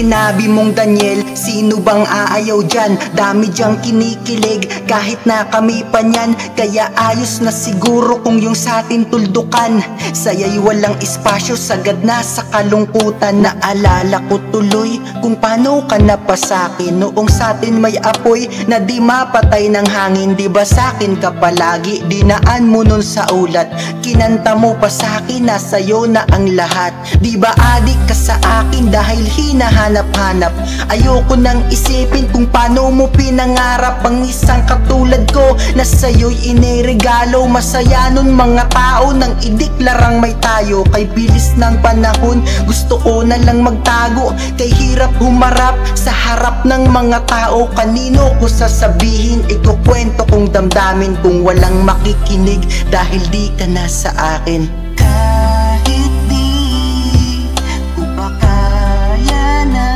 sinabi mong Daniel, sino bang aayaw dyan? Dami dyang kinikilig kahit na kami pa nyan. Kaya ayos na siguro kung yung satin tuldukan. Saya'y walang espasyo, sagad na sa kalungkutan. Naalala ko tuloy kung paano ka napasakin noong satin may apoy na di mapatay ng hangin. Di ba sakin ka palagi, dinaan mo nun sa ulat. Kinanta mo pa sakin na sa'yo na ang lahat. Di ba adik ka sa akin dahil hinahanap-hanap? Ayoko nang isipin kung paano mo pinangarap ang isang katulad ko na sa'yo'y iniregalo. Masaya nun mga tao nang ideklarang may tayo. Kay bilis ng panahon, gusto ko na lang magtago. Kay hirap humarap sa harap ng mga tao. Kanino ko sasabihin, ikukwento kong damdamin kung walang makikinig dahil di ka na sa akin. Kahit di ko pa kaya na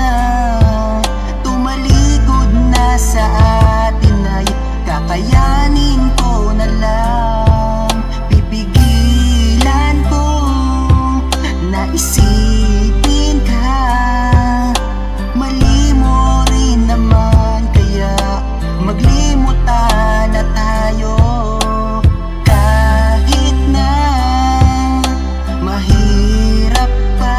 tumalikod na sa atin ay kakayanin ko na lang. Pipigilan ko na isipin ka, mali mo rin naman, kaya maglimutan na tayo. Kahit na mahirap pa,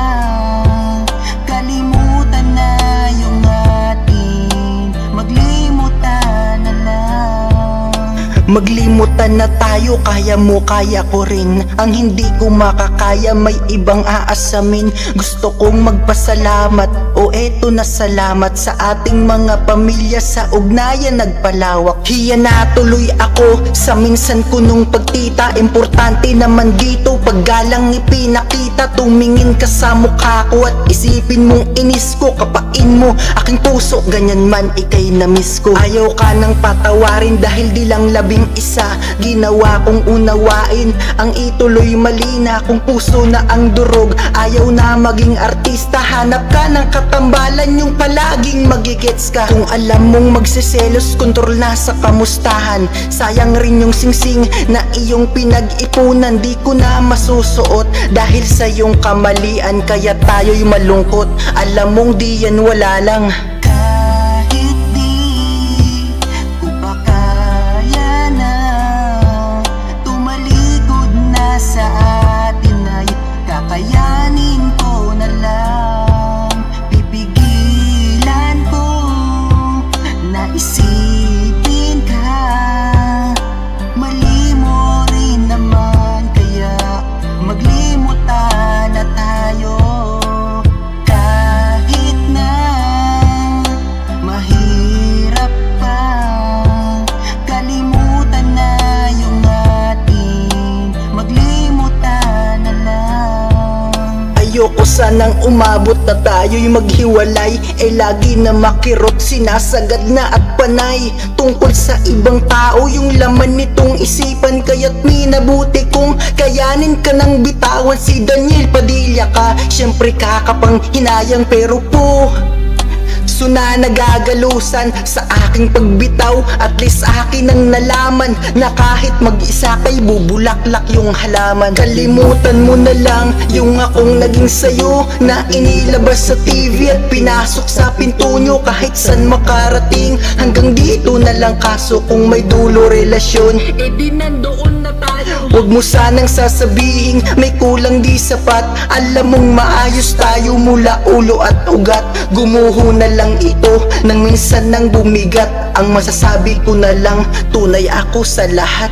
kalimutan na yung atin, maglimutan na lang. Maglimutan na tayo, kaya mo, kaya ko rin. Ang hindi ko makakaya, may ibang aasamin. Gusto kong magpasalamat, o eto na salamat sa ating mga pamilya sa ugnayan nagpalawak. Hiya na tuloy ako sa minsan ko nung pagtita. Importante naman dito paggalang ipinakita. Tumingin ka sa mukha ko at isipin mong inis ko. Kapain mo aking puso, ganyan man ikay na miss ko. Ayaw ka nang patawarin dahil di lang labing isa. Ginawa kong unawain ang ituloy mali na kung puso na ang durog. Ayaw na maging artista, hanap ka ng katambalan yung palaging magigets ka. Kung alam mong magsiselos, kontrol na sa kamustahan. Sayang rin yung singsing na iyong pinag-ipunan. Di ko na masusuot dahil sa iyong kamalian, kaya tayo'y malungkot. Alam mong di yan wala lang. Kahit di ko pa kaya na tumalikod na sa atin ay kakayanin ko na lang. Pipigilan ko na isipin ka, mali mo rin naman, kaya maglimutan na tayo. Kahit na mahirap pa, kalimutan na yung atin, maglimutan na lang. Ayoko sanang umabot na tayo'y maghiwalay, lagi na makirot, sinasagad na at panay. Tungkol sa ibang tao yung laman nitong isipan, kaya't minabuti kong kayanin ka ng bitawan. Si Daniel Padilla ka, syempre kakapang hinayang, pero po na nagagalusan sa aking pagbitaw. At least akin ang nalaman na kahit mag-isa kay bubulaklak yung halaman. Kalimutan mo na lang yung akong naging sayo na inilabas sa TV at pinasok sa pinto nyo kahit san makarating. Hanggang dito na lang, kaso kung may dulo relasyon, di nandoon na tayo. Huwag mo sanang sasabihin may kulang di sapat. Alam mong maayos tayo mula ulo at ugat. Gumuho na lang ito nang minsan nang bumigat. Ang masasabi ko na lang, tunay ako sa lahat.